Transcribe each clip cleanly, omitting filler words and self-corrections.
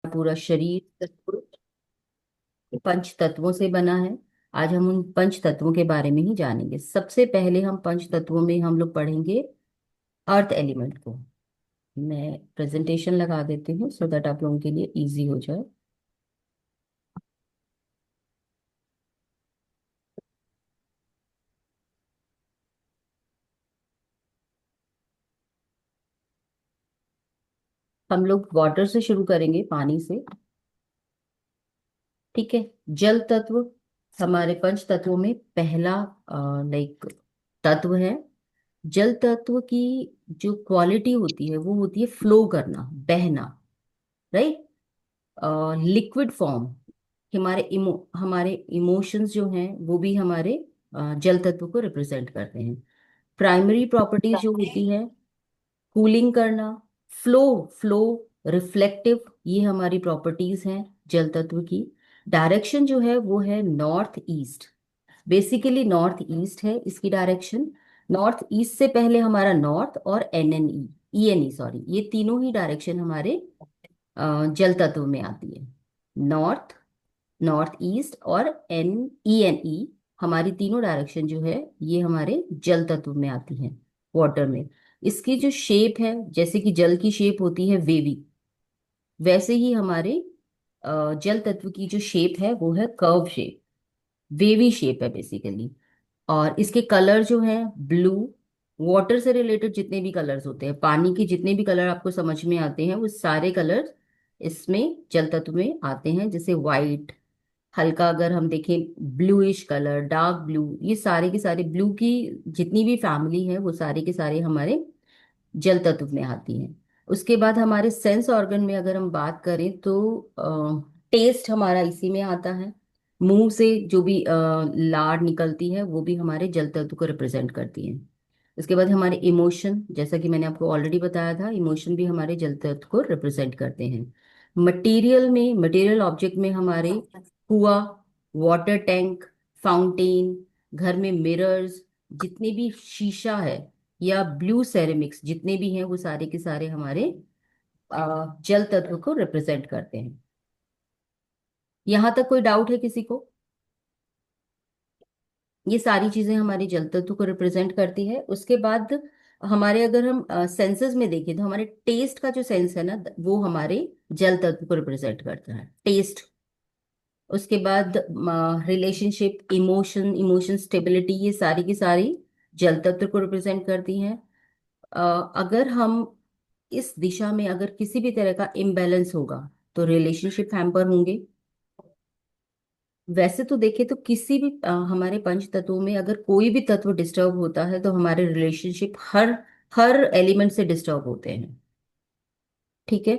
पूरा शरीर पंच तत्वों से बना है। आज हम उन पंच तत्वों के बारे में ही जानेंगे। सबसे पहले हम पंच तत्वों में हम लोग पढ़ेंगे अर्थ एलिमेंट को। मैं प्रेजेंटेशन लगा देती हूँ सो दैट आप लोगों के लिए इजी हो जाए। हम लोग वाटर से शुरू करेंगे, पानी से। ठीक है। जल तत्व हमारे पंच तत्वों में पहला लाइक तत्व है। जल तत्व की जो क्वालिटी होती है वो होती है फ्लो करना, बहना। राइट। Liquid form. हमारे इमोशंस जो हैं वो भी हमारे जल तत्व को रिप्रेजेंट करते हैं। प्राइमरी प्रॉपर्टीज जो होती है, कूलिंग करना, फ्लो फ्लो, रिफ्लेक्टिव, ये हमारी प्रॉपर्टीज हैं जल तत्व की। डायरेक्शन जो है वो है north east. Basically north east है इसकी डायरेक्शन। नॉर्थ ईस्ट से पहले हमारा नॉर्थ और ई एन ई सॉरी, ये तीनों ही डायरेक्शन हमारे जल तत्व में आती है। नॉर्थ, नॉर्थ ईस्ट और ई एन ई, हमारी तीनों डायरेक्शन जो है ये हमारे जल तत्व में आती हैं, वाटर में। इसकी जो शेप है, जैसे कि जल की शेप होती है वेवी, वैसे ही हमारे जल तत्व की जो शेप है वो है कर्व शेप, वेवी शेप है बेसिकली। और इसके कलर जो है ब्लू। वाटर से रिलेटेड जितने भी कलर्स होते हैं, पानी के जितने भी कलर आपको समझ में आते हैं वो सारे कलर इसमें जल तत्व में आते हैं। जैसे वाइट, हल्का अगर हम देखें ब्लूइश कलर, डार्क ब्लू, ये सारे के सारे ब्लू की जितनी भी फैमिली है वो सारे के सारे हमारे जल तत्व में आती हैं। उसके बाद हमारे सेंस ऑर्गन में अगर हम बात करें तो टेस्ट हमारा इसी में आता है। मुंह से जो भी लार निकलती है वो भी हमारे जल तत्व को रिप्रेजेंट करती है। उसके बाद हमारे इमोशन, जैसा कि मैंने आपको ऑलरेडी बताया था, इमोशन भी हमारे जल तत्व को रिप्रेजेंट करते हैं। मटेरियल ऑब्जेक्ट में हमारे कुआ, वाटर टैंक, फाउंटेन, घर में मिरर्स, जितने भी शीशा है या ब्लू सेरेमिक्स जितने भी हैं वो सारे के सारे हमारे जल तत्व को रिप्रेजेंट करते हैं। यहाँ तक कोई डाउट है किसी को? ये सारी चीजें हमारे जल तत्व को रिप्रेजेंट करती है। उसके बाद हमारे, अगर हम सेंसेस में देखें तो हमारे टेस्ट का जो सेंस है ना, वो हमारे जल तत्व को रिप्रेजेंट करता है, टेस्ट। उसके बाद रिलेशनशिप, इमोशन स्टेबिलिटी, ये सारी की सारी जल तत्व को रिप्रेजेंट करती हैं। अगर हम इस दिशा में अगर किसी भी तरह का इम्बैलेंस होगा तो रिलेशनशिप हैम्पर होंगे। वैसे तो देखें तो किसी भी हमारे पंच तत्वों में अगर कोई भी तत्व डिस्टर्ब होता है तो हमारे रिलेशनशिप हर हर एलिमेंट से डिस्टर्ब होते हैं। ठीक है।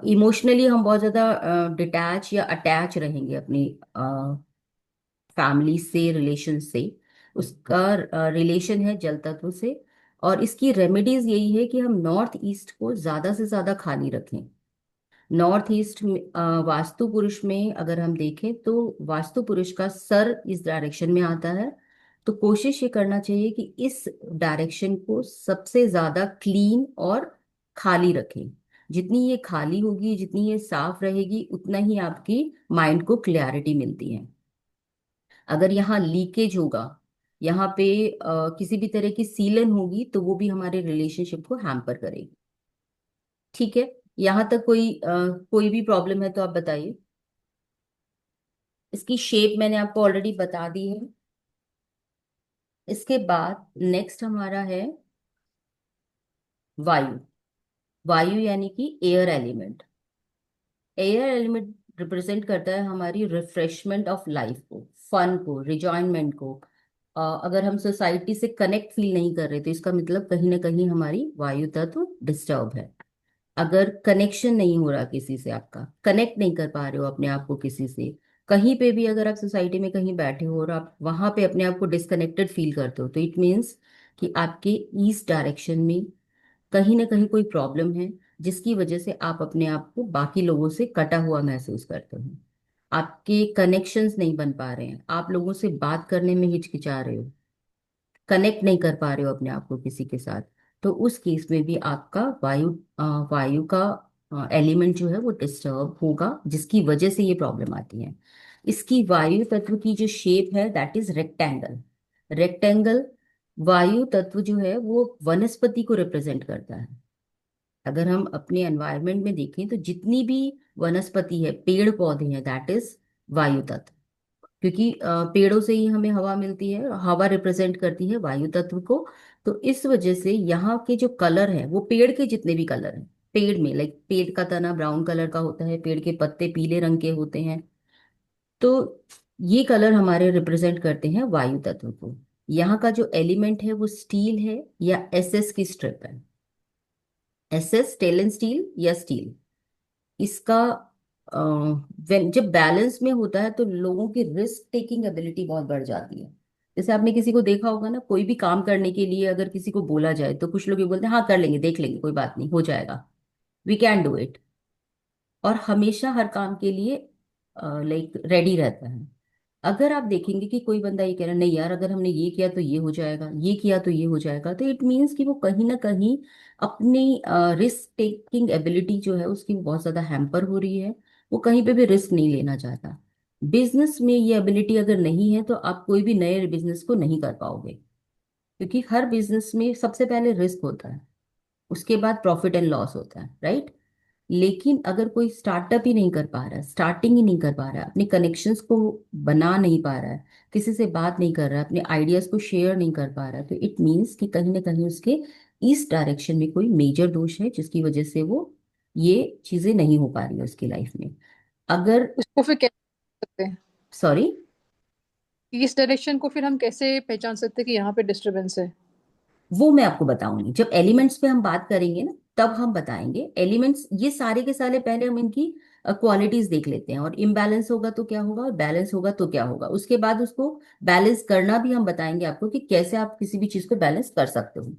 इमोशनली हम बहुत ज्यादा डिटैच या अटैच रहेंगे अपनी फैमिली से, रिलेशन से। उसका रिलेशन है जल तत्व से। और इसकी रेमेडीज यही है कि हम नॉर्थ ईस्ट को ज्यादा से ज्यादा खाली रखें। नॉर्थ ईस्ट में वास्तु पुरुष में अगर हम देखें तो वास्तु पुरुष का सर इस डायरेक्शन में आता है। तो कोशिश ये करना चाहिए कि इस डायरेक्शन को सबसे ज्यादा क्लीन और खाली रखें। जितनी ये खाली होगी, जितनी ये साफ रहेगी, उतना ही आपकी माइंड को क्लैरिटी मिलती है। अगर यहाँ लीकेज होगा, यहाँ पे किसी भी तरह की सीलन होगी तो वो भी हमारे रिलेशनशिप को हैम्पर करेगी। ठीक है। यहाँ तक कोई भी प्रॉब्लम है तो आप बताइए। इसकी शेप मैंने आपको ऑलरेडी बता दी है। इसके बाद नेक्स्ट हमारा है वायु। वायु यानी कि air element. Air element represent करता है हमारी रिफ्रेशमेंट ऑफ लाइफ को, फन को, रिजॉयमेंट को। अगर हम सोसाइटी से कनेक्ट फील नहीं कर रहे तो इसका मतलब कहीं ना कहीं हमारी वायु तत्व डिस्टर्ब है। अगर कनेक्शन नहीं हो रहा किसी से, आपका कनेक्ट नहीं कर पा रहे हो अपने आप को किसी से, कहीं पे भी अगर आप सोसाइटी में कहीं बैठे हो और आप वहां पे अपने आप को डिस्कनेक्टेड फील करते हो तो इट मीन्स कि आपके ईस्ट डायरेक्शन में कहीं ना कहीं कोई प्रॉब्लम है, जिसकी वजह से आप अपने आप को बाकी लोगों से कटा हुआ महसूस करते हो। आपके कनेक्शंस नहीं बन पा रहे हैं, आप लोगों से बात करने में हिचकिचा रहे हो, कनेक्ट नहीं कर पा रहे हो अपने आप को किसी के साथ। तो उस केस में भी आपका वायु का एलिमेंट जो है वो डिस्टर्ब होगा, जिसकी वजह से ये प्रॉब्लम आती है। इसकी वायु तत्व की जो शेप है दैट इज रेक्टेंगल। रेक्टेंगल वायु तत्व जो है वो वनस्पति को रिप्रेजेंट करता है। अगर हम अपने एनवायरनमेंट में देखें तो जितनी भी वनस्पति है, पेड़ पौधे हैं, दैट इज वायु तत्व। क्योंकि पेड़ों से ही हमें हवा मिलती है, हवा रिप्रेजेंट करती है वायु तत्व को। तो इस वजह से यहाँ के जो कलर हैं वो पेड़ के जितने भी कलर हैं, पेड़ में लाइक पेड़ का तना ब्राउन कलर का होता है, पेड़ के पत्ते पीले रंग के होते हैं। तो ये कलर हमारे रिप्रेजेंट करते हैं वायु तत्व को। यहाँ का जो एलिमेंट है वो स्टील है या एसएस की स्ट्रिप है। एसएस स्टेनलेस स्टील या स्टील, इसका जब बैलेंस में होता है तो लोगों की रिस्क टेकिंग एबिलिटी बहुत बढ़ जाती है। जैसे आपने किसी को देखा होगा ना, कोई भी काम करने के लिए अगर किसी को बोला जाए तो कुछ लोग ये बोलते हैं हाँ कर लेंगे, देख लेंगे, कोई बात नहीं, हो जाएगा, वी कैन डू इट। और हमेशा हर काम के लिए लाइक रेडी रहता है। अगर आप देखेंगे कि कोई बंदा ये कह रहा है नहीं यार, अगर हमने ये किया तो ये हो जाएगा, ये किया तो ये हो जाएगा, तो इट मीन्स कि वो कहीं ना कहीं अपनी रिस्क टेकिंग एबिलिटी जो है उसकी वो बहुत ज्यादा हैम्पर हो रही है। वो कहीं पे भी रिस्क नहीं लेना चाहता। बिजनेस में ये एबिलिटी अगर नहीं है तो आप कोई भी नए बिजनेस को नहीं कर पाओगे। क्योंकि हर बिजनेस में सबसे पहले रिस्क होता है, उसके बाद प्रॉफिट एंड लॉस होता है, राइट। लेकिन अगर कोई स्टार्टअप ही नहीं कर पा रहा है, स्टार्टिंग ही नहीं कर पा रहा है, अपने कनेक्शंस को बना नहीं पा रहा है, किसी से बात नहीं कर रहा है, अपने आइडियाज को शेयर नहीं कर पा रहा है, तो इट मीन्स कि कहीं ना कहीं उसके इस डायरेक्शन में कोई मेजर दोष है, जिसकी वजह से वो ये चीजें नहीं हो पा रही है उसकी लाइफ में। अगर उसको फिर कैसे सकते हैं? सॉरी, कि इस डायरेक्शन को फिर हम कैसे पहचान सकते हैं कि यहाँ पे डिस्टरबेंस है? वो मैं आपको बताऊंगी जब एलिमेंट्स पे हम बात करेंगे ना, तब हम बताएंगे एलिमेंट्स। ये सारे के सारे पहले हम इनकी क्वालिटीज देख लेते हैं, और इम्बैलेंस होगा तो क्या होगा और बैलेंस होगा तो क्या होगा। उसके बाद उसको बैलेंस करना भी हम बताएंगे आपको कि कैसे आप किसी भी चीज को बैलेंस कर सकते हो।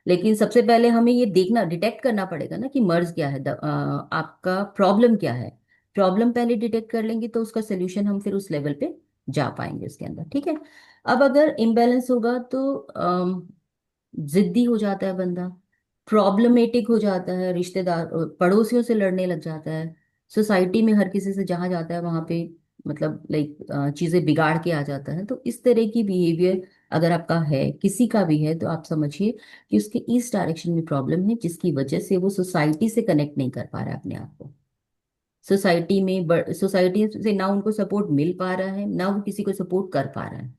लेकिन सबसे पहले हमें ये देखना, डिटेक्ट करना पड़ेगा ना कि मर्ज क्या है, आपका प्रॉब्लम क्या है। प्रॉब्लम पहले डिटेक्ट कर लेंगे तो उसका सोल्यूशन हम फिर उस लेवल पे जा पाएंगे उसके अंदर, ठीक है। अब अगर इम्बैलेंस होगा तो जिद्दी हो जाता है बंदा, प्रॉब्लमेटिक हो जाता है, रिश्तेदार पड़ोसियों से लड़ने लग जाता है, सोसाइटी में हर किसी से जहां जाता है वहां पे मतलब लाइक चीजें बिगाड़ के आ जाता है। तो इस तरह की बिहेवियर अगर आपका है, किसी का भी है, तो आप समझिए कि उसके इस डायरेक्शन में प्रॉब्लम है, जिसकी वजह से वो सोसाइटी से कनेक्ट नहीं कर पा रहा है अपने आप को। सोसाइटी से ना उनको सपोर्ट मिल पा रहा है, ना वो किसी को सपोर्ट कर पा रहा है।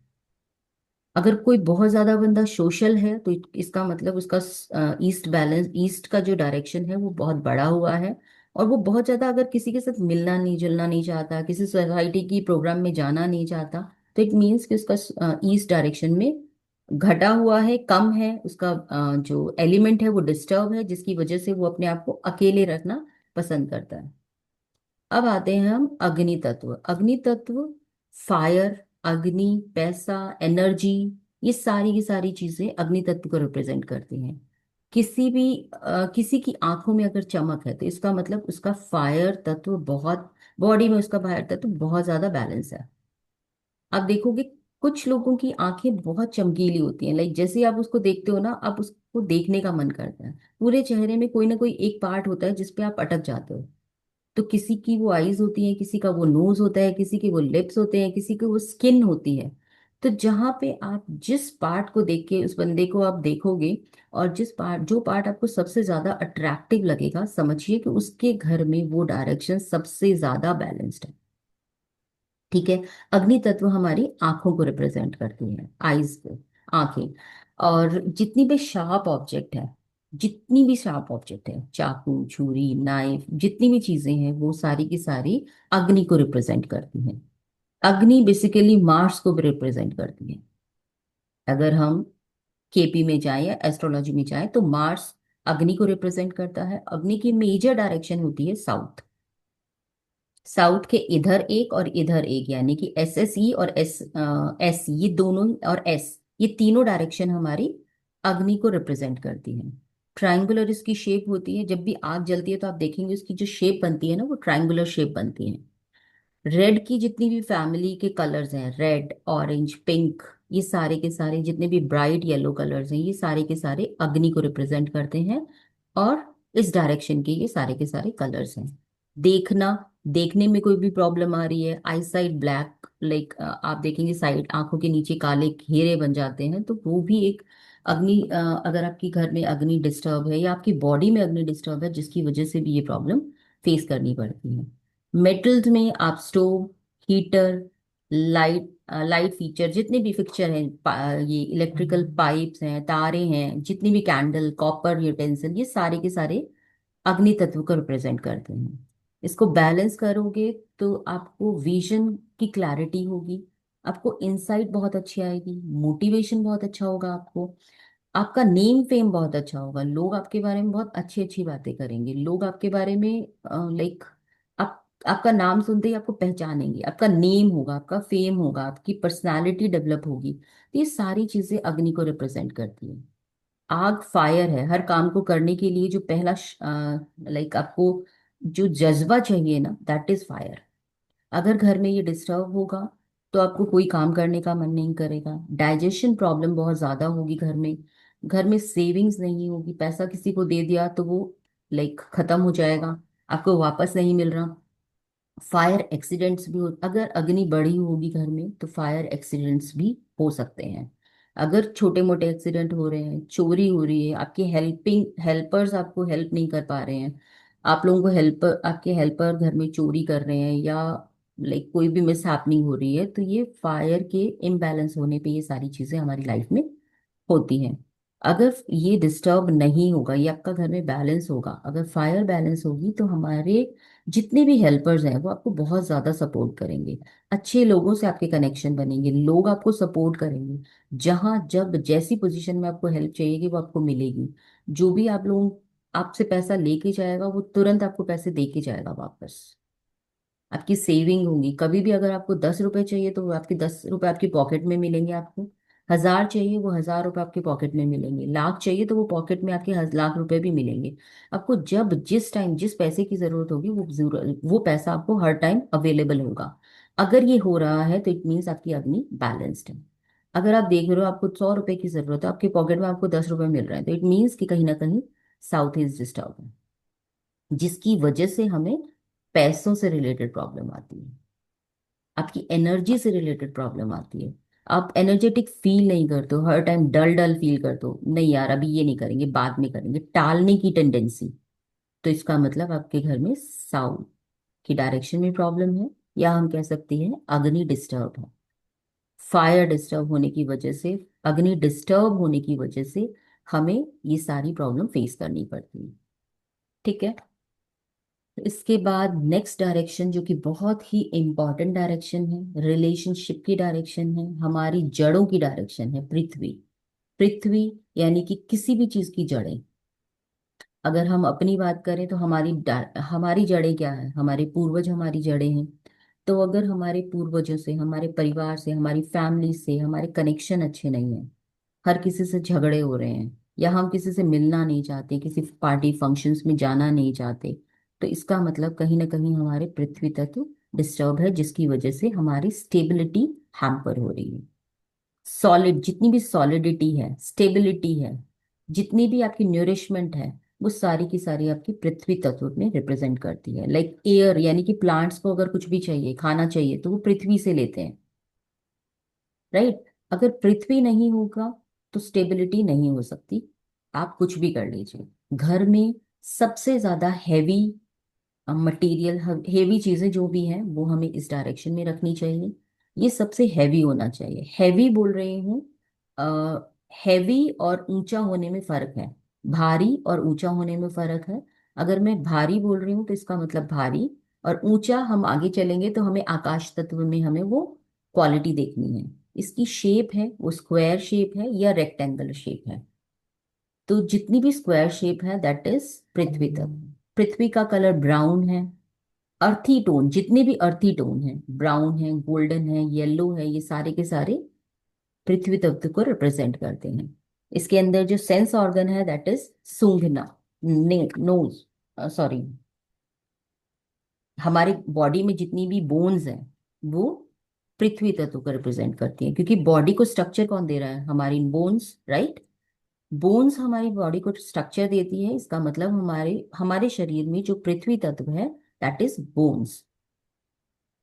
अगर कोई बहुत ज्यादा बंदा सोशल है तो इसका मतलब उसका ईस्ट का जो डायरेक्शन है वो बहुत बड़ा हुआ है। और वो बहुत ज्यादा अगर किसी के साथ मिलना नहीं जुलना नहीं चाहता, किसी सोसाइटी की प्रोग्राम में जाना नहीं चाहता, तो इट मीन्स कि उसका ईस्ट डायरेक्शन में घटा हुआ है, कम है उसका। जो एलिमेंट है वो डिस्टर्ब है, जिसकी वजह से वो अपने आप को अकेले रखना पसंद करता है। अब आते हैं हम अग्नि तत्व। अग्नि तत्व फायर, अग्नि, पैसा, एनर्जी, ये सारी की सारी चीजें अग्नि तत्व को रिप्रेजेंट करती हैं। किसी की आंखों में अगर चमक है तो इसका मतलब उसका फायर तत्व बहुत, बॉडी में उसका फायर तत्व बहुत ज्यादा बैलेंस है। आप देखोगे कुछ लोगों की आंखें बहुत चमकीली होती हैं, लाइक जैसे ही आप उसको देखते हो ना, आप उसको देखने का मन करता है। पूरे चेहरे में कोई ना कोई एक पार्ट होता है जिसपे आप अटक जाते हो। तो किसी की वो आईज होती है, किसी का वो नोज होता है, किसी के वो लिप्स होते हैं, किसी की वो स्किन होती है। तो जहां पे आप जिस पार्ट को देख के उस बंदे को आप देखोगे, और जो पार्ट आपको सबसे ज्यादा अट्रैक्टिव लगेगा, समझिए कि उसके घर में वो डायरेक्शन सबसे ज्यादा बैलेंस्ड है, ठीक है। अग्नि तत्व हमारी आंखों को रिप्रेजेंट करती है, आईज को, आंखें। और जितनी भी शार्प ऑब्जेक्ट है, चाकू, छुरी, नाइफ, जितनी भी चीजें हैं वो सारी की सारी अग्नि को रिप्रेजेंट करती हैं। अग्नि बेसिकली मार्स को भी रिप्रेजेंट करती है। अगर हम केपी में जाएं या एस्ट्रोलॉजी में जाएं तो मार्स अग्नि को रिप्रेजेंट करता है। अग्नि की मेजर डायरेक्शन होती है साउथ। साउथ के इधर एक और इधर एक, यानी कि एस एस ई और एस ये दोनों, और एस, ये तीनों डायरेक्शन हमारी अग्नि को रिप्रेजेंट करती हैं। ट्रायंगुलर इसकी शेप होती है, जब भी आग जलती है तो आप देखेंगे उसकी जो शेप बनती है ना, वो ट्रायंगुलर शेप बनती है। रेड की जितनी भी फैमिली के कलर्स हैं, रेड, ऑरेंज, पिंक, ये सारे के सारे जितने भी ब्राइट येलो कलर्स हैं, ये सारे के सारे अग्नि को रिप्रेजेंट करते हैं। और इस डायरेक्शन के ये सारे के सारे कलर्स हैं। देखना, देखने में कोई भी प्रॉब्लम आ रही है, आई साइड ब्लैक, लाइक आप देखेंगे साइड आंखों के नीचे काले घेरे बन जाते हैं, तो वो भी एक अग्नि, अगर आपके घर में अग्नि डिस्टर्ब है या आपकी बॉडी में अग्नि डिस्टर्ब है, जिसकी वजह से भी ये प्रॉब्लम फेस करनी पड़ती है। मेटल्स में आप stove, heater, light, light feature, जितने भी फिक्चर हैं, ये इलेक्ट्रिकल पाइप्स हैं, तारे हैं, जितनी भी कैंडल, कॉपर यूटेंसिल, ये सारे के सारे अग्नि तत्व को रिप्रेजेंट करते हैं। इसको बैलेंस करोगे तो आपको विजन की क्लैरिटी होगी, आपको इंसाइट बहुत अच्छी आएगी, मोटिवेशन बहुत अच्छा होगा आपको, आपका नेम फेम बहुत अच्छा होगा, लोग आपके बारे में बहुत अच्छी अच्छी बातें करेंगे, लोग आपके बारे में लाइक आप आपका नाम सुनते ही आपको पहचानेंगे, आपका नेम होगा, आपका फेम होगा, आपकी पर्सनालिटी डेवलप होगी। तो ये सारी चीजें अग्नि को रिप्रेजेंट करती है। आग फायर है, हर काम को करने के लिए जो पहला लाइक आपको जो जज्बा चाहिए ना, दैट इज फायर। अगर घर में ये डिस्टर्ब होगा तो आपको कोई काम करने का मन नहीं करेगा, डाइजेशन प्रॉब्लम बहुत ज्यादा होगी घर में, घर में सेविंग्स नहीं होगी, पैसा किसी को दे दिया तो वो लाइक खत्म हो जाएगा, आपको वापस नहीं मिल रहा। फायर एक्सीडेंट्स भी हो, अगर अग्नि बढ़ी होगी घर में तो फायर एक्सीडेंट्स भी हो सकते हैं। अगर छोटे मोटे एक्सीडेंट हो रहे हैं, चोरी हो रही है, आपके हेल्पिंग हेल्पर्स आपको हेल्प नहीं कर पा रहे हैं, आप लोगों को हेल्पर, आपके हेल्पर घर में चोरी कर रहे हैं, या लाइक कोई भी मिस हैपनिंग हो रही है, तो ये फायर के इम्बैलेंस होने पे ये सारी चीजें हमारी लाइफ में होती हैं। अगर ये डिस्टर्ब नहीं होगा, ये आपका घर में बैलेंस होगा, अगर फायर बैलेंस होगी, तो हमारे जितने भी हेल्पर्स हैं वो आपको बहुत ज्यादा सपोर्ट करेंगे, अच्छे लोगों से आपके कनेक्शन बनेंगे, लोग आपको सपोर्ट करेंगे, जहां जब जैसी पोजीशन में आपको हेल्प चाहिएगी वो आपको मिलेगी। जो भी आप लोग आपसे पैसा लेके जाएगा वो तुरंत आपको पैसे दे के जाएगा वापस। आपकी सेविंग होगी, कभी भी अगर आपको 10 रुपए चाहिए तो वो आपके 10 रुपए आपकी पॉकेट में मिलेंगे, आपको 1,000 चाहिए वो 1,000 रुपए आपके पॉकेट में मिलेंगे, लाख चाहिए तो वो पॉकेट में आपके लाख रुपए भी मिलेंगे। आपको जब जिस टाइम जिस पैसे की जरूरत होगी वो जरूर वो पैसा आपको हर टाइम अवेलेबल होगा। अगर ये हो रहा है तो इट मीन्स आपकी अग्नि बैलेंस्ड है। अगर आप देख रहे हो आपको 100 रुपए की जरूरत है, आपके पॉकेट में आपको 10 रुपए मिल रहे हैं, तो इट मीन्स कि कहीं ना कहीं साउथ इज डिस्टर्ब है, जिसकी वजह से हमें पैसों से रिलेटेड प्रॉब्लम आती है, आपकी एनर्जी से रिलेटेड प्रॉब्लम आती है। आप एनर्जेटिक फील नहीं करते हो, हर टाइम डल डल फील करते हो, नहीं यार अभी ये नहीं करेंगे, बाद में करेंगे, टालने की टेंडेंसी, तो इसका मतलब आपके घर में साउथ की डायरेक्शन में प्रॉब्लम है, या हम कह सकते हैं अग्नि डिस्टर्ब है। फायर डिस्टर्ब होने की वजह से, अग्नि डिस्टर्ब होने की वजह से हमें ये सारी प्रॉब्लम फेस करनी पड़ती है। ठीक है। इसके बाद नेक्स्ट डायरेक्शन जो कि बहुत ही इंपॉर्टेंट डायरेक्शन है, रिलेशनशिप की डायरेक्शन है, हमारी जड़ों की डायरेक्शन है, पृथ्वी। पृथ्वी यानी कि किसी भी चीज की जड़ें। अगर हम अपनी बात करें तो हमारी जड़ें क्या है, हमारे पूर्वज हमारी जड़ें हैं। तो अगर हमारे पूर्वजों से, हमारे परिवार से, हमारी फैमिली से हमारे कनेक्शन अच्छे नहीं है, हर किसी से झगड़े हो रहे हैं, या हम किसी से मिलना नहीं चाहते, किसी पार्टी फंक्शंस में जाना नहीं चाहते, तो इसका मतलब कहीं ना कहीं हमारे पृथ्वी तत्व डिस्टर्ब है, जिसकी वजह से हमारी स्टेबिलिटी हैम्पर हो रही है। सॉलिड, जितनी भी सॉलिडिटी है, स्टेबिलिटी है, जितनी भी आपकी न्यूरिशमेंट है, वो सारी की सारी आपकी पृथ्वी तत्व में रिप्रेजेंट करती है। लाइक एयर, यानी कि प्लांट्स को अगर कुछ भी चाहिए, खाना चाहिए, तो वो पृथ्वी से लेते हैं, राइट। अगर पृथ्वी नहीं होगा तो स्टेबिलिटी नहीं हो सकती। आप कुछ भी कर लीजिए, घर में सबसे ज्यादा हैवी मटेरियल, हेवी चीजें जो भी हैं वो हमें इस डायरेक्शन में रखनी चाहिए। ये सबसे हैवी होना चाहिए, हैवी बोल रही हूँ, हैवी और ऊंचा होने में फर्क है, भारी और ऊंचा होने में फर्क है। अगर मैं भारी बोल रही हूँ तो इसका मतलब भारी, और ऊंचा हम आगे चलेंगे तो हमें आकाश तत्व में हमें वो क्वालिटी देखनी है, इसकी शेप है वो स्क्वायर शेप है या रेक्टेंगल शेप है। तो जितनी भी स्क्वायर शेप है दैट इज पृथ्वी तत्व। पृथ्वी का कलर ब्राउन है, अर्थी टोन, जितने भी अर्थी टोन है, ब्राउन है, गोल्डन है, येलो है, ये सारे के सारे पृथ्वी तत्व को रिप्रेजेंट करते हैं। इसके अंदर जो सेंस ऑर्गन है दैट इज सूंघना, नोज, सॉरी, हमारे बॉडी में जितनी भी बोन्स हैं वो पृथ्वी तत्व को रिप्रेजेंट करती हैं, क्योंकि बॉडी को स्ट्रक्चर कौन दे रहा है, हमारी बोन्स, राइट। बोन्स हमारी बॉडी को स्ट्रक्चर देती है, इसका मतलब हमारे हमारे शरीर में जो पृथ्वी तत्व है दैट इज बोन्स।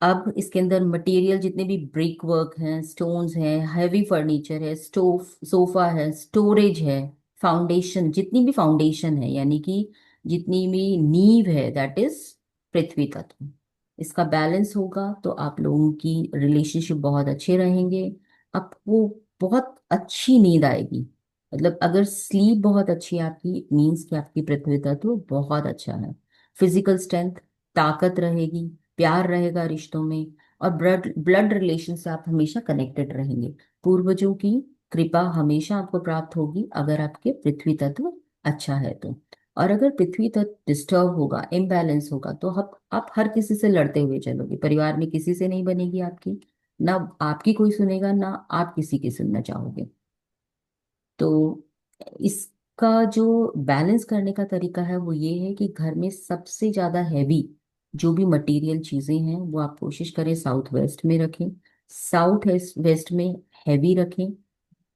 अब इसके अंदर मटेरियल जितने भी ब्रिक वर्क हैं, स्टोन्स हैं, हैवी फर्नीचर है, स्टोव सोफा है, स्टोरेज है, फाउंडेशन, जितनी भी फाउंडेशन है यानी कि जितनी भी नींव है दैट इज पृथ्वी तत्व। इसका बैलेंस होगा तो आप लोगों की रिलेशनशिप बहुत अच्छे रहेंगे, आपको बहुत अच्छी नींद आएगी। मतलब अगर स्लीप बहुत अच्छी है आपकी, मीन्स कि आपकी पृथ्वी तत्व बहुत अच्छा है। फिजिकल स्ट्रेंथ, ताकत रहेगी, प्यार रहेगा रिश्तों में, और ब्लड ब्लड रिलेशन से आप हमेशा कनेक्टेड रहेंगे। पूर्वजों की कृपा हमेशा आपको प्राप्त होगी अगर आपके पृथ्वी तत्व अच्छा है तो। और अगर पृथ्वी तत्व डिस्टर्ब होगा, इम्बैलेंस होगा, तो आप हर किसी से लड़ते हुए चलोगे, परिवार में किसी से नहीं बनेगी आपकी, ना आपकी कोई सुनेगा ना आप किसी की सुनना चाहोगे। तो इसका जो बैलेंस करने का तरीका है वो ये है कि घर में सबसे ज्यादा हैवी जो भी मटेरियल चीजें हैं वो आप कोशिश करें साउथ वेस्ट में रखें। साउथ वेस्ट में हैवी रखें।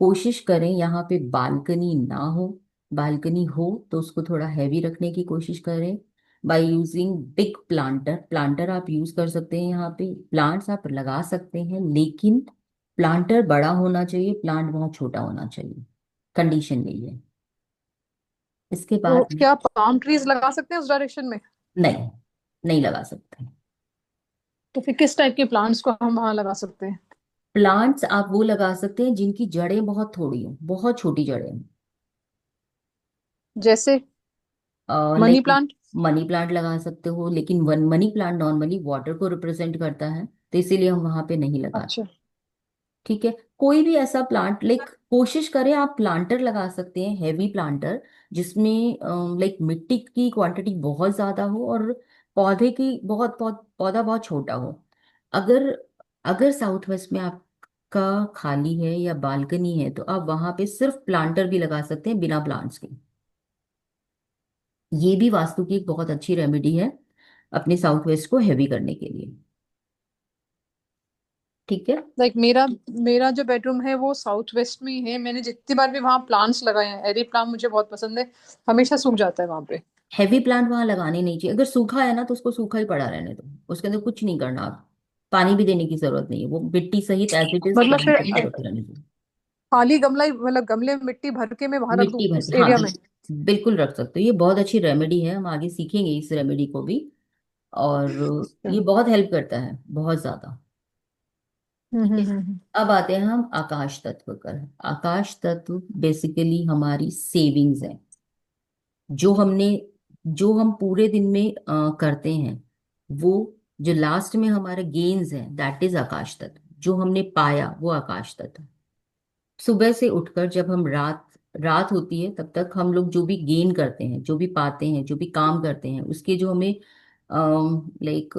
कोशिश करें यहाँ पे बालकनी ना हो, बालकनी हो तो उसको थोड़ा हैवी रखने की कोशिश करें by using big planter. Planter आप यूज कर सकते हैं, यहाँ पे प्लांट्स आप लगा सकते हैं, लेकिन प्लांटर बड़ा होना चाहिए, प्लांट बहुत छोटा होना चाहिए, कंडीशन यही है। इसके तो बाद क्या पाम ट्रीज लगा सकते हैं उस डायरेक्शन में? नहीं, नहीं लगा सकते। तो फिर किस टाइप के प्लांट्स को हम वहां लगा सकते हैं? प्लांट्स आप वो लगा सकते हैं जिनकी जड़ें बहुत थोड़ी हो, बहुत छोटी जड़ें हैं। जैसे money like plant? Money plant लगा सकते हो, लेकिन one money plant normally water को रिप्रेजेंट करता है, तो इसीलिए हम वहां पे नहीं लगाते। अच्छा। ठीक है, कोई भी ऐसा प्लांट, लाइक कोशिश करें आप प्लांटर लगा सकते हैं, हैवी प्लांटर जिसमें लाइक मिट्टी की क्वांटिटी बहुत ज्यादा हो और पौधे की पौधा बहुत छोटा हो। अगर अगर साउथ वेस्ट में आपका खाली है या बालकनी है तो आप वहां पे सिर्फ प्लांटर भी लगा सकते हैं बिना प्लांट्स के। ये भी वास्तु की एक बहुत अच्छी रेमेडी है अपने साउथ वेस्ट को हैवी करने के लिए। ठीक है। लाइक मेरा मेरा जो बेडरूम है वो साउथ वेस्ट में ही है। मैंने जितनी बार भी वहां प्लांट्स लगाए हैं, एरी प्लांट मुझे बहुत पसंद है, हमेशा सूख जाता है वहां पे। हैवी प्लांट वहां लगाने नहीं चाहिए, अगर सूखा है ना तो उसको सूखा ही पड़ा रहने दो, उसके अंदर कुछ नहीं करना आप, पानी भी देने की जरूरत नहीं है, वो मिट्टी सहित एज इट इज मतलब प्लांट के फिर साथ होते रहने दो। खाली गमला ही, मतलब गमले में मिट्टी भर के मैं वहां रख दूं मिट्टी भर उस के, हाँ एरिया में? बिल्कुल रख सकते हो, ये बहुत अच्छी रेमेडी है, हम आगे सीखेंगे इस रेमेडी को भी। और अच्छा। ये बहुत हेल्प करता है, बहुत ज्यादा। ठीक है। हम्म। अब आते हैं हम आकाश तत्व पर। आकाश तत्व बेसिकली हमारी सेविंग्स है, जो हमने जो हम पूरे दिन में करते हैं, वो जो लास्ट में हमारे गेन्स हैं दैट इज आकाश तत्व, जो हमने पाया वो आकाश तत्व। सुबह से उठकर जब हम रात रात होती है तब तक हम लोग जो भी गेन करते हैं, जो भी पाते हैं, जो भी काम करते हैं, उसके जो हमें लाइक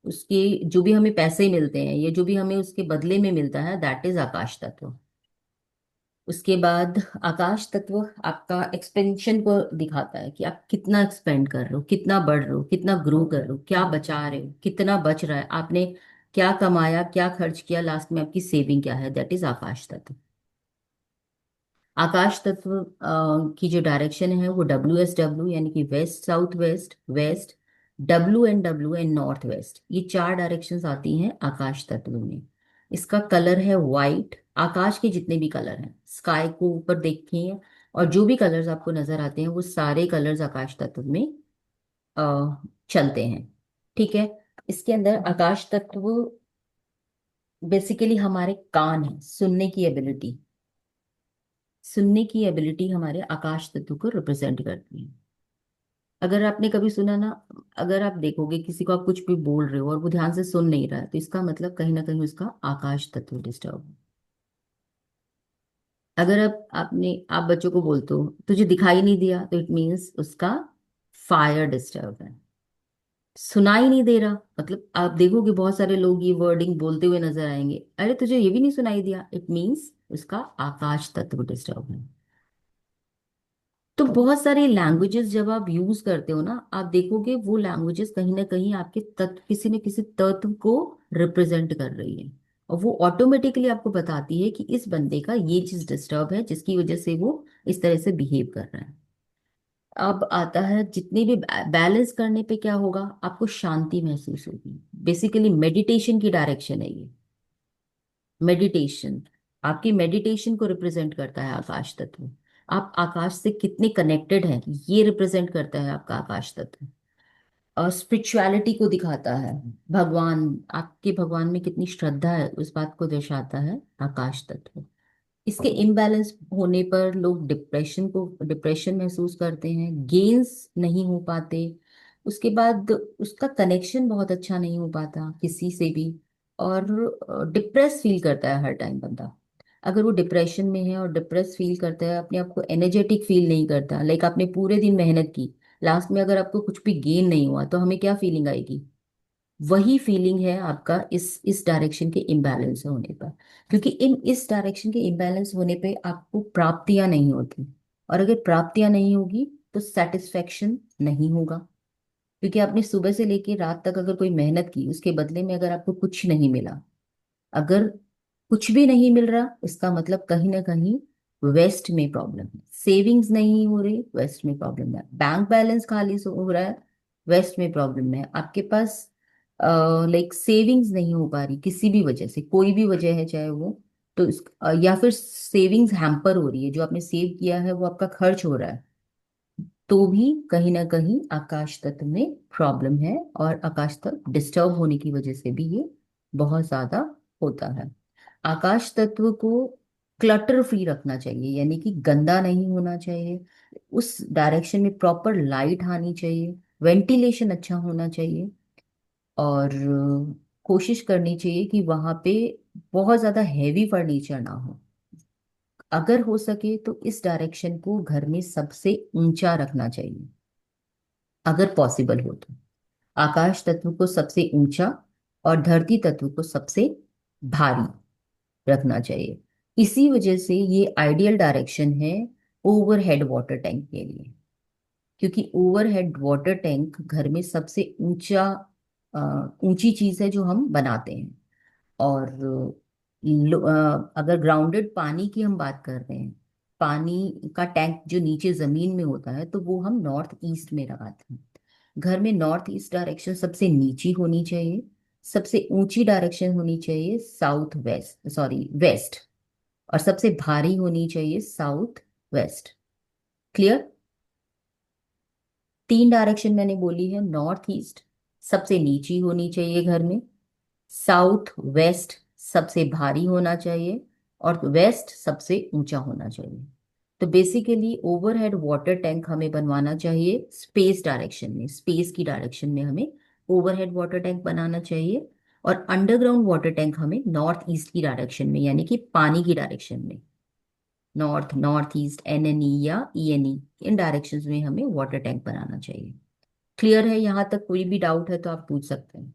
उसके जो भी हमें पैसे मिलते हैं या जो भी हमें उसके बदले में मिलता है दैट इज आकाश तत्व। उसके बाद आकाश तत्व आपका एक्सपेंशन को दिखाता है कि आप कितना एक्सपेंड कर रहे हो, कितना बढ़ रहे हो, कितना ग्रो कर रहे हो, क्या बचा रहे हो, कितना बच रहा है, आपने क्या कमाया, क्या खर्च किया, लास्ट में आपकी सेविंग क्या है, दैट इज आकाश तत्व। आकाश तत्व की जो डायरेक्शन है वो WSW यानी कि west south west west, WNW and north west, ये चार डायरेक्शंस आती हैं आकाश तत्व में। इसका कलर है वाइट। आकाश के जितने भी कलर हैं, स्काई को ऊपर देखिए, और जो भी कलर्स आपको नजर आते हैं वो सारे कलर्स आकाश तत्व में चलते हैं। ठीक है। इसके अंदर आकाश तत्व बेसिकली हमारे कान है, सुनने की एबिलिटी, सुनने की एबिलिटी हमारे आकाश तत्व को रिप्रेजेंट करती है। अगर आपने कभी सुना ना, अगर आप देखोगे किसी को आप कुछ भी बोल रहे हो और वो ध्यान से सुन नहीं रहा है तो इसका मतलब कहीं ना कहीं उसका आकाश तत्व डिस्टर्ब है। अगर आप बच्चों को बोलते हो तुझे दिखाई नहीं दिया तो इट मीन्स उसका फायर डिस्टर्ब है। सुनाई नहीं दे रहा मतलब आप देखोगे बहुत सारे लोग ये वर्डिंग बोलते हुए नजर आएंगे, अरे तुझे ये भी नहीं सुनाई दिया, इट मीन्स उसका आकाश तत्व डिस्टर्ब है। तो बहुत सारी लैंग्वेजेस जब आप यूज करते हो ना, आप देखोगे वो लैंग्वेजेस कहीं ना कहीं आपके तत्व, किसी न किसी तत्व को रिप्रेजेंट कर रही है। और वो ऑटोमेटिकली आपको बताती है कि इस बंदे का ये चीज डिस्टर्ब है, जिसकी वजह से वो इस तरह से बिहेव कर रहा है। अब आता है जितनी भी बैलेंस करने पे क्या होगा, आपको शांति महसूस होगी। बेसिकली मेडिटेशन की डायरेक्शन है ये। मेडिटेशन, आपकी मेडिटेशन को रिप्रेजेंट करता है आकाश तत्व। आप आकाश से कितने कनेक्टेड हैं, ये रिप्रेजेंट करता है आपका आकाश तत्व। और स्पिरिचुअलिटी को दिखाता है, भगवान, आपके भगवान में कितनी श्रद्धा है उस बात को दर्शाता है आकाश तत्व। इसके इम्बैलेंस होने पर लोग डिप्रेशन महसूस करते हैं, गेन्स नहीं हो पाते। उसके बाद उसका कनेक्शन बहुत अच्छा नहीं हो पाता किसी से भी। और डिप्रेस फील करता है हर टाइम बंदा। अगर वो डिप्रेशन में है और डिप्रेस फील करता है, अपने आप को एनर्जेटिक फील नहीं करता, लाइक आपने पूरे दिन मेहनत की, लास्ट में अगर आपको कुछ भी गेन नहीं हुआ तो हमें क्या फीलिंग आएगी। वही फीलिंग है आपका इस डायरेक्शन के इम्बैलेंस होने पर। क्योंकि इन इस डायरेक्शन के इम्बैलेंस होने पे आपको प्राप्तियां नहीं होती। और अगर प्राप्तियां नहीं होगी तो सेटिस्फेक्शन नहीं होगा। क्योंकि आपने सुबह से लेकर रात तक अगर कोई मेहनत की, उसके बदले में अगर आपको कुछ नहीं मिला, अगर कुछ भी नहीं मिल रहा, इसका मतलब कहीं ना कहीं वेस्ट में प्रॉब्लम है। सेविंग्स नहीं हो रही, वेस्ट में प्रॉब्लम है। बैंक बैलेंस खाली हो रहा है, वेस्ट में प्रॉब्लम है। आपके पास लाइक सेविंग्स नहीं हो पा रही किसी भी वजह से, कोई भी वजह है चाहे वो, तो या फिर सेविंग्स हैम्पर हो रही है, जो आपने सेव किया है वो आपका खर्च हो रहा है, तो भी कहीं ना कहीं आकाश तत्व में प्रॉब्लम है। और आकाश तत्व डिस्टर्ब होने की वजह से भी ये बहुत ज्यादा होता है। आकाश तत्व को क्लटर फ्री रखना चाहिए, यानी कि गंदा नहीं होना चाहिए। उस डायरेक्शन में प्रॉपर लाइट आनी चाहिए, वेंटिलेशन अच्छा होना चाहिए। और कोशिश करनी चाहिए कि वहां पे बहुत ज्यादा हैवी फर्नीचर ना हो। अगर हो सके तो इस डायरेक्शन को घर में सबसे ऊंचा रखना चाहिए, अगर पॉसिबल हो तो। आकाश तत्व को सबसे ऊंचा और धरती तत्व को सबसे भारी रखना चाहिए। इसी वजह से ये आइडियल डायरेक्शन है ओवरहेड वाटर टैंक के लिए। क्योंकि ओवरहेड वाटर टैंक घर में सबसे ऊंची चीज है जो हम बनाते हैं। और अगर ग्राउंडेड पानी की हम बात कर रहे हैं, पानी का टैंक जो नीचे जमीन में होता है, तो वो हम नॉर्थ ईस्ट में लगाते हैं। घर में नॉर्थ ईस्ट डायरेक्शन सबसे नीची होनी चाहिए, सबसे ऊंची डायरेक्शन होनी चाहिए साउथ वेस्ट, सॉरी वेस्ट। और सबसे भारी होनी चाहिए साउथ वेस्ट। क्लियर। तीन डायरेक्शन मैंने बोली है, नॉर्थ ईस्ट सबसे नीची होनी चाहिए घर में, साउथ वेस्ट सबसे भारी होना चाहिए, और वेस्ट सबसे ऊंचा होना चाहिए। तो बेसिकली ओवरहेड वाटर टैंक हमें बनवाना चाहिए स्पेस डायरेक्शन में, स्पेस की डायरेक्शन में हमें ओवरहेड वाटर टैंक बनाना चाहिए। और अंडरग्राउंड वाटर टैंक हमें नॉर्थ ईस्ट की डायरेक्शन में, यानी कि पानी की डायरेक्शन में, नॉर्थ, नॉर्थ ईस्ट, एनएनई या ईएनई, इन डायरेक्शंस में हमें वाटर टैंक बनाना चाहिए। क्लियर है? यहाँ तक कोई भी डाउट है तो आप पूछ सकते हैं।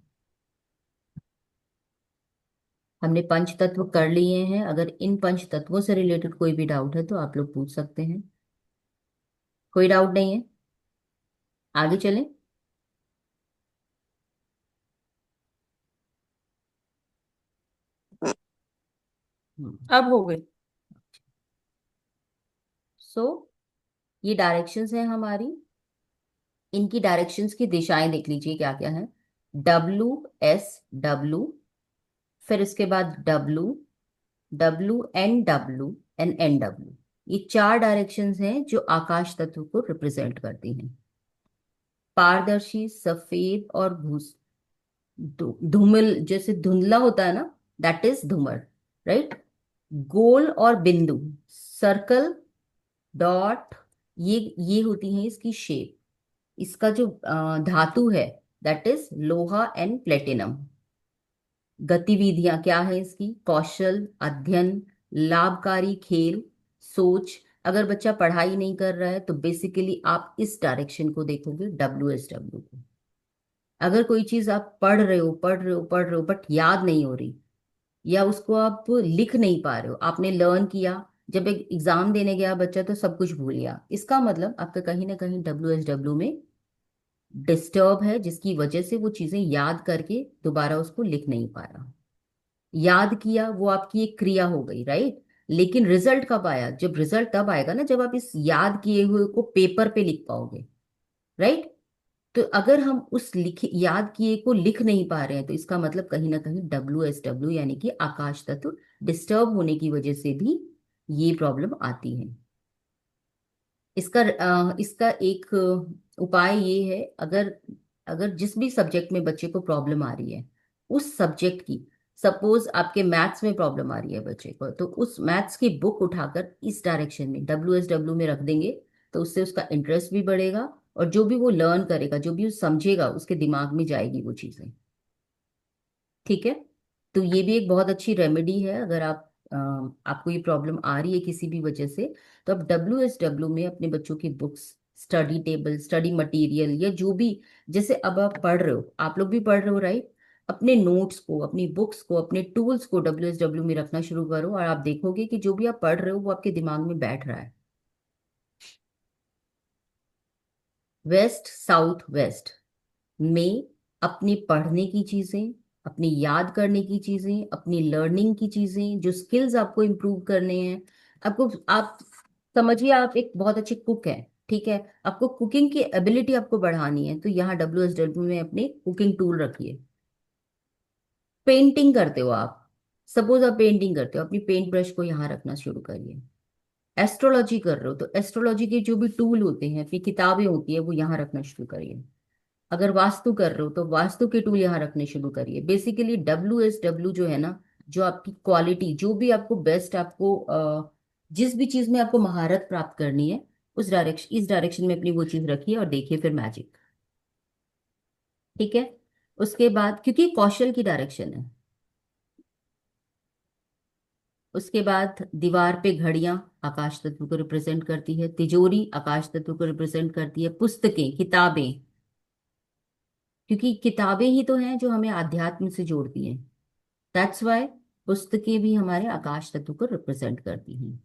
हमने पंच तत्व कर लिए हैं, अगर इन पंच तत्वों से रिलेटेड कोई भी डाउट है तो आप लोग पूछ सकते हैं। कोई डाउट नहीं है? आगे चलें। अब हो गई। सो ये डायरेक्शंस हैं हमारी। इनकी डायरेक्शंस की दिशाएं देख लीजिए क्या क्या है। WSW, फिर इसके बाद WWNW, ये चार डायरेक्शंस हैं जो आकाश तत्व को रिप्रेजेंट करती हैं। पारदर्शी, सफेद और धूमिल, जैसे धुंधला होता है ना, दैट इज धूमर, राइट। गोल और बिंदु, सर्कल, डॉट, ये होती है इसकी शेप। इसका जो धातु है, दैट इज लोहा एंड प्लेटिनम। गतिविधियां क्या है इसकी, कौशल, अध्ययन, लाभकारी खेल, सोच। अगर बच्चा पढ़ाई नहीं कर रहा है तो बेसिकली आप इस डायरेक्शन को देखोगे, WSW को। अगर कोई चीज आप पढ़ रहे हो बट याद नहीं हो रही, या उसको आप लिख नहीं पा रहे हो, आपने लर्न किया, जब एक एग्जाम देने गया बच्चा तो सब कुछ भूल गया, इसका मतलब आपका कहीं ना कहीं WSW में डिस्टर्ब है, जिसकी वजह से वो चीजें याद करके दोबारा उसको लिख नहीं पा रहा। याद किया वो आपकी एक क्रिया हो गई, राइट। लेकिन रिजल्ट कब आया? जब रिजल्ट तब आएगा ना जब आप इस याद किए हुए को पेपर पे लिख पाओगे, राइट। तो अगर हम उस लिखे याद किए को लिख नहीं पा रहे हैं तो इसका मतलब कहीं ना कहीं WSW यानी कि आकाश तत्व डिस्टर्ब होने की वजह से भी ये प्रॉब्लम आती है। इसका एक उपाय ये है, अगर अगर जिस भी सब्जेक्ट में बच्चे को प्रॉब्लम आ रही है, उस सब्जेक्ट की, सपोज आपके मैथ्स में प्रॉब्लम आ रही है बच्चे को, तो उस मैथ्स की बुक उठाकर इस डायरेक्शन में WSW में रख देंगे, तो उससे उसका इंटरेस्ट भी बढ़ेगा, और जो भी वो लर्न करेगा, जो भी वो समझेगा, उसके दिमाग में जाएगी वो चीजें। ठीक है। तो ये भी एक बहुत अच्छी रेमेडी है। अगर आपको ये प्रॉब्लम आ रही है किसी भी वजह से, तो आप WSW में अपने बच्चों की books, study table, study material, या जो भी, जैसे अब आप पढ़ रहे हो, आप लोग भी पढ़ रहे हो, राइट, अपने नोट्स को, अपनी बुक्स को, अपने टूल्स को WSW में रखना शुरू करो, और आप देखोगे कि जो भी आप पढ़ रहे हो वो आपके दिमाग में बैठ रहा है। वेस्ट साउथ वेस्ट में अपनी पढ़ने की चीजें, अपनी याद करने की चीजें, अपनी लर्निंग की चीजें, जो स्किल्स आपको इम्प्रूव करने हैं, आपको, आप समझिए आप एक बहुत अच्छे कुक हैं, ठीक है, आपको कुकिंग की एबिलिटी आपको बढ़ानी है, तो यहाँ WSW में अपने कुकिंग टूल रखिए। पेंटिंग करते हो आप, सपोज आप पेंटिंग करते हो, अपनी पेंट ब्रश को यहाँ रखना शुरू करिए। एस्ट्रोलॉजी कर रहे हो तो एस्ट्रोलॉजी के जो भी टूल होते हैं, अपनी किताबें होती है, वो यहाँ रखना शुरू करिए। अगर वास्तु कर रहे हो तो वास्तु के टूल यहाँ रखने शुरू करिए। बेसिकली WSW जो है ना, जो आपकी क्वालिटी, जो भी आपको बेस्ट, आपको जिस भी चीज में आपको महारत प्राप्त करनी है, उस डायरेक्शन, इस डायरेक्शन में अपनी वो चीज रखिए और देखिए फिर मैजिक। ठीक है। उसके बाद, क्योंकि कौशल की डायरेक्शन है, उसके बाद दीवार पे घड़ियां आकाश तत्व को रिप्रेजेंट करती है, तिजोरी आकाश तत्व को रिप्रेजेंट करती है, पुस्तकें, किताबें, क्योंकि किताबें ही तो हैं जो हमें आध्यात्म से जोड़ती हैं। दैट्स वाई पुस्तकें भी हमारे आकाश तत्व को रिप्रेजेंट करती हैं।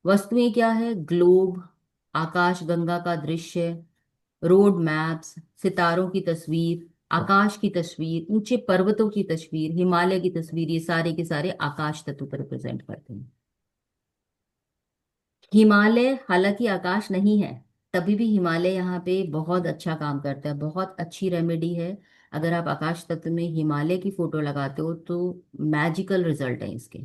वस्तुएं क्या है? ग्लोब, आकाश गंगा का दृश्य, रोड मैप्स, सितारों की तस्वीर, आकाश की तस्वीर, ऊंचे पर्वतों की तस्वीर, हिमालय की तस्वीर, ये सारे के सारे आकाश तत्व को रिप्रेजेंट करते हैं। हिमालय हालांकि आकाश नहीं है, तभी भी हिमालय यहाँ पे बहुत अच्छा काम करता है, बहुत अच्छी रेमेडी है। अगर आप आकाश तत्व में हिमालय की फोटो लगाते हो तो मैजिकल रिजल्ट है इसके।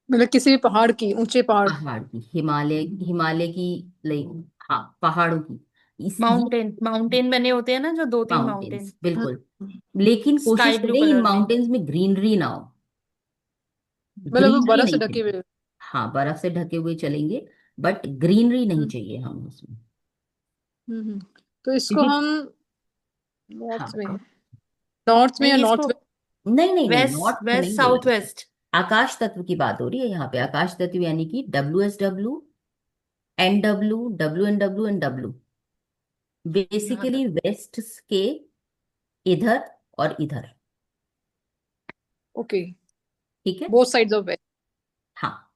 मतलब किसी भी पहाड़ की, ऊंचे पहाड़। पहाड़ की, हिमालय, हिमालय की, लाइक, हाँ, पहाड़ों की, इस ये माउंटेन माउंटेन बने होते हैं ना, जो दो तीन माउंटेन। माउंटेन्स बिल्कुल। लेकिन कोशिश स्काई ब्लू करें इन कलर में। माउंटेन्स में ग्रीनरी ना हो, मतलब वो ग्रीनरी बर्फ से नहीं ढके चाहिए। हुए। हाँ, बर्फ से ढके हुए चलेंगे, बट ग्रीनरी नहीं हम्म चाहिए हमें उसमें। हम्म। तो इसको क्योंकि, हम हाँ, नॉर्थ में, नॉर्थ में या नहीं, नॉर्थ इसको वेस्ट? नहीं नहीं नहीं, वेस्ट नॉर्थ वेस्ट नहीं बोला साउथ इसको। वेस्ट। आकाश तत्व की बात हो रही है यहाँ पे, आकाश तत्व यानी कि WSW, NW, WNW and W, यहाँ बेसिकली तक। वेस्ट के इधर और इधर। ओके। ठीक है। Both sides of west. हाँ,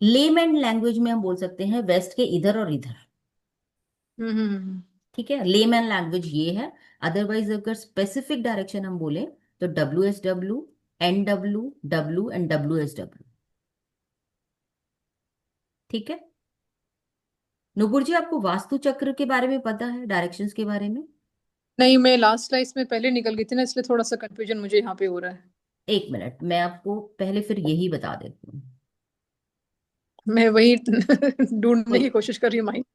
लेमैन लैंग्वेज में हम बोल सकते हैं वेस्ट के इधर और इधर। हम्म। ठीक है, लेमैन लैंग्वेज ये है। अदरवाइज अगर स्पेसिफिक डायरेक्शन हम बोले तो WSW, NW, W and WSW। ठीक है। नुपुर जी, आपको वास्तु चक्र के बारे में पता है, डायरेक्शंस के बारे में? नहीं, मैं लास्ट स्लाइड में पहले निकल गई थी ना, इसलिए थोड़ा सा कंफ्यूजन मुझे यहाँ पे हो रहा है। एक मिनट, मैं आपको पहले फिर यही बता देती हूँ। मैं वही ढूंढने कोई की कोशिश कर रही हूँ माइंड।